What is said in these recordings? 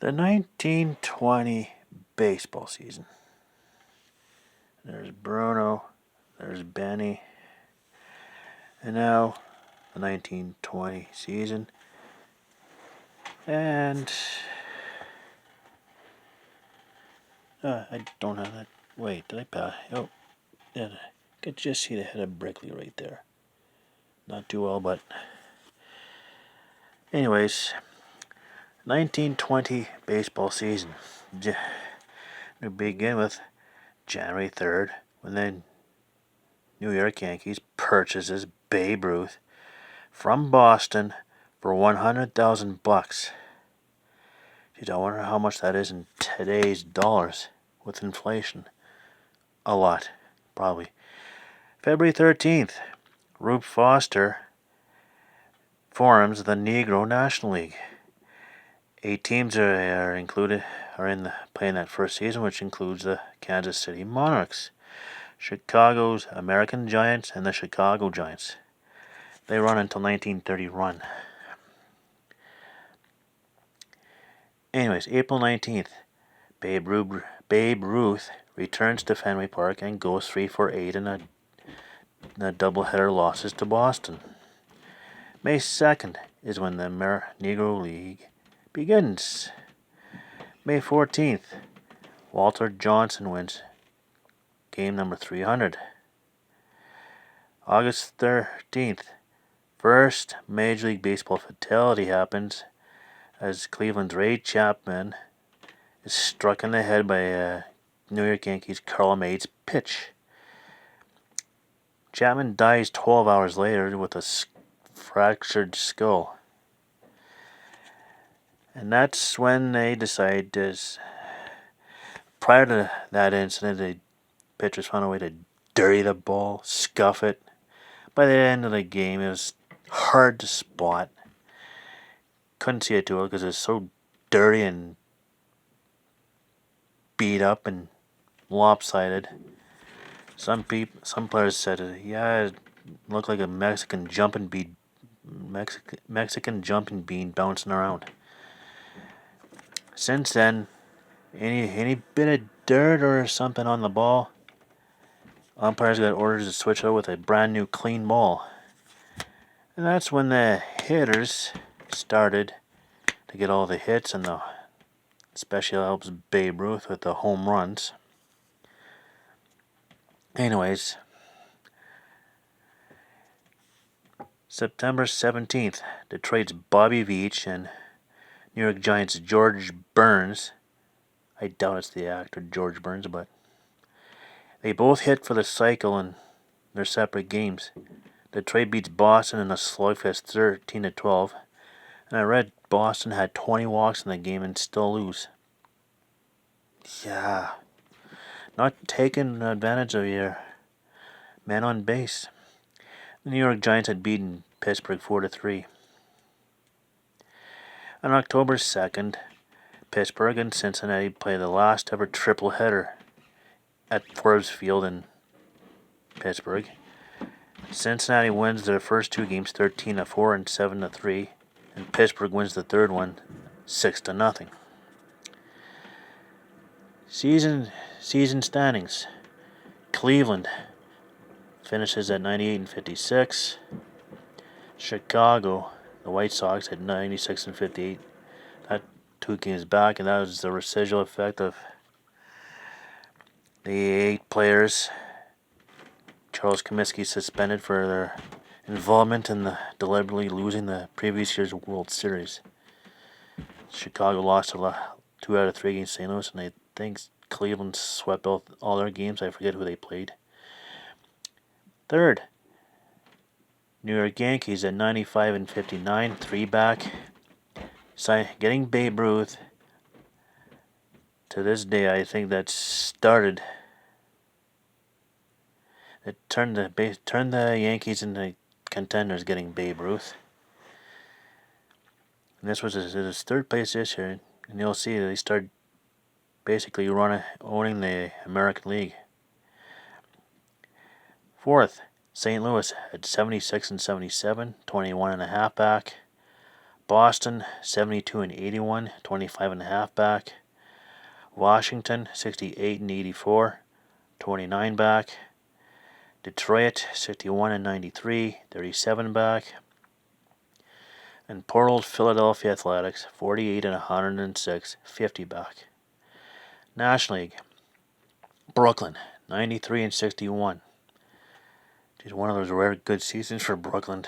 The 1920 baseball season. There's Bruno, there's Benny, and now the 1920 season. And I don't have that. Wait, did I pass? Oh, yeah, I could just see the head of Brickley right there. Not too well, but anyways, 1920 baseball season. We begin with January 3rd, when the New York Yankees purchases Babe Ruth from Boston for $100,000. Geez, I wonder how much that is in today's dollars with inflation. A lot, probably. February 13th, Rube Foster forms the Negro National League. 8 teams are playing that first season, which includes the Kansas City Monarchs, Chicago's American Giants, and the Chicago Giants. They run until 1931. Anyways, April 19th, Babe Ruth returns to Fenway Park and goes 3 for 8 in a doubleheader losses to Boston. May 2nd is when the Negro League begins. May 14th, Walter Johnson wins game number 300. August 13th, first Major League Baseball fatality happens as Cleveland's Ray Chapman is struck in the head by New York Yankees Carl Mays' pitch. Chapman dies 12 hours later with a fractured skull. And that's when they decide prior to that incident, the pitchers found a way to dirty the ball, scuff it. By the end of the game, it was hard to spot. Couldn't see it too well because it was so dirty and beat up and lopsided. Some players said, yeah, it looked like a Mexican jumping bean bouncing around. Since then, any bit of dirt or something on the ball, umpires got orders to switch out with a brand new clean ball. And that's when the hitters started to get all the hits, and especially helps Babe Ruth with the home runs. Anyways, September 17th, Detroit's Bobby Veach and New York Giants' George Burns. I doubt it's the actor George Burns, but they both hit for the cycle in their separate games. Detroit beats Boston in a slugfest 13-12, and I read Boston had 20 walks in the game and still lose. Yeah, not taking advantage of your man on base. The New York Giants had beaten Pittsburgh 4-3. On October 2nd, Pittsburgh and Cincinnati play the last ever triple-header at Forbes Field in Pittsburgh. Cincinnati wins their first 2 games 13-4 and 7-3, and Pittsburgh wins the third one 6-0. Season standings. Cleveland finishes at 98-56. Chicago, the White Sox, at 96-58. That 2 games back, and that was the residual effect of the 8 players Charles Comiskey suspended for their involvement in the deliberately losing the previous year's World Series. Chicago lost 2 out of 3 against St. Louis, and I think Cleveland swept all their games. I forget who they played. Third, New York Yankees at 95-59, 3 back. Getting Babe Ruth. To this day, I think that started. It turned the Yankees into contenders, getting Babe Ruth. And this was his third place this year, and you'll see that they started basically owning the American League. Fourth, St. Louis at 76-77, 21.5 back. Boston 72 and 81, 25.5 back. Washington 68 and 84, 29 back. Detroit 61 and 93, 37 back. And poor old Philadelphia Athletics 48 and 106, 50 back. National League, Brooklyn 93 and 61. Just one of those rare good seasons for Brooklyn.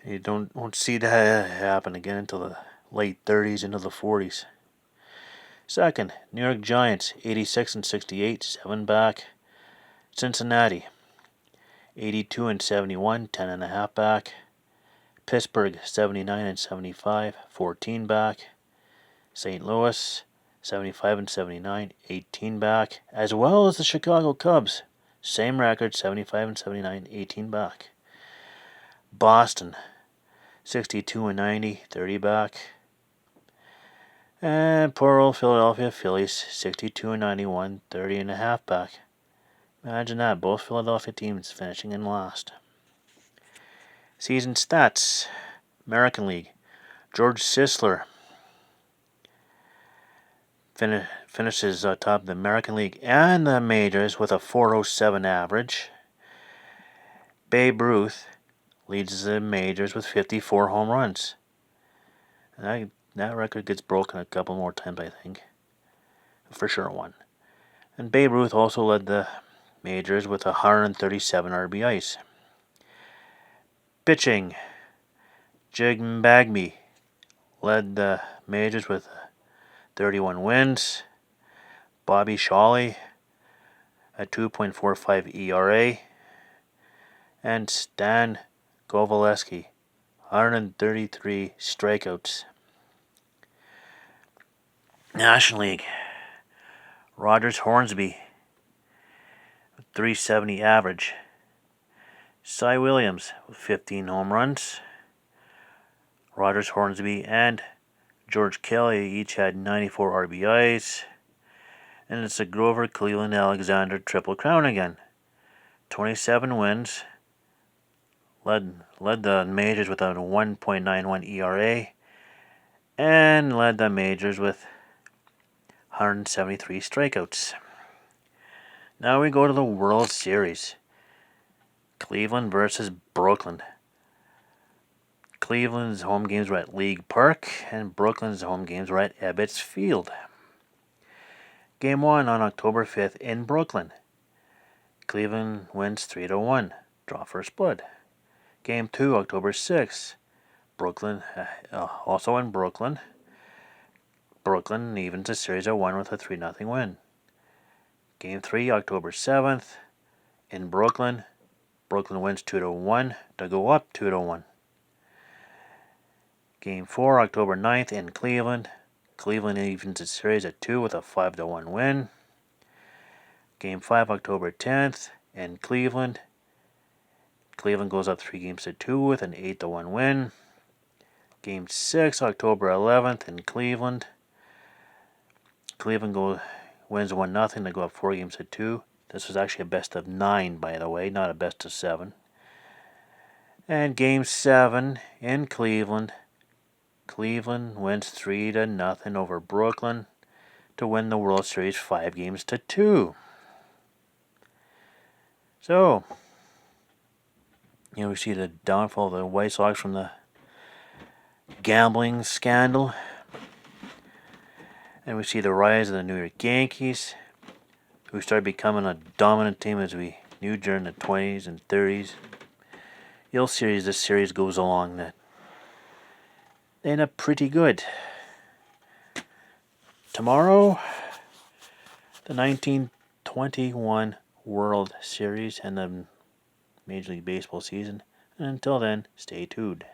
You won't see that happen again until the late 30s into the 40s. Second, New York Giants 86 and 68, 7 back. Cincinnati 82 and 71, 10.5 back. Pittsburgh 79 and 75, 14 back. St. Louis 75 and 79, 18 back, as well as the Chicago Cubs, same record, 75 and 79, 18 back. Boston 62 and 90, 30 back. And poor old Philadelphia Phillies 62 and 91, 30.5 back. Imagine that, both Philadelphia teams finishing in last. Season stats. American League, George Sisler finishes top of the American League and the majors with a .407 average. Babe Ruth leads the majors with 54 home runs. And that record gets broken a couple more times, I think. For sure one. And Babe Ruth also led the majors with 137 RBIs. Pitching, Jig Bagby led the majors with 31 wins. Bobby Shawley, a 2.45 ERA. And Stan Govaleski, 133 strikeouts. National League, Rogers Hornsby, 370 average. Cy Williams with 15 home runs. Rogers Hornsby and George Kelly each had 94 RBIs. And it's a Grover Cleveland Alexander Triple Crown again. 27 wins. Led the majors with a 1.91 ERA. And led the majors with 173 strikeouts. Now we go to the World Series. Cleveland versus Brooklyn. Cleveland's home games were at League Park, and Brooklyn's home games were at Ebbets Field. Game 1 on October 5th in Brooklyn. Cleveland wins 3-1. Draw first blood. Game 2, October 6th. Brooklyn, also in Brooklyn. Brooklyn evens the series at 1 with a 3-0 win. Game 3, October 7th. In Brooklyn. Brooklyn wins 2-1 to go up 2-1. Game 4, October 9th in Cleveland. Cleveland evens the series at 2 with a 5-1 win. Game 5, October 10th in Cleveland. Cleveland goes up 3-2 with an 8-1 win. Game 6, October 11th in Cleveland. Cleveland wins 1-0 to go up 4-2. This was actually a best of 9, by the way, not a best of 7. And Game 7 in Cleveland. Cleveland wins 3-0 over Brooklyn to win the World Series 5-2. So, we see the downfall of the White Sox from the gambling scandal. And we see the rise of the New York Yankees, who started becoming a dominant team as we knew during the 20s and 30s. You'll see as this series goes along that they end up pretty good. Tomorrow, the 1921 World Series and the Major League Baseball season. And until then, stay tuned.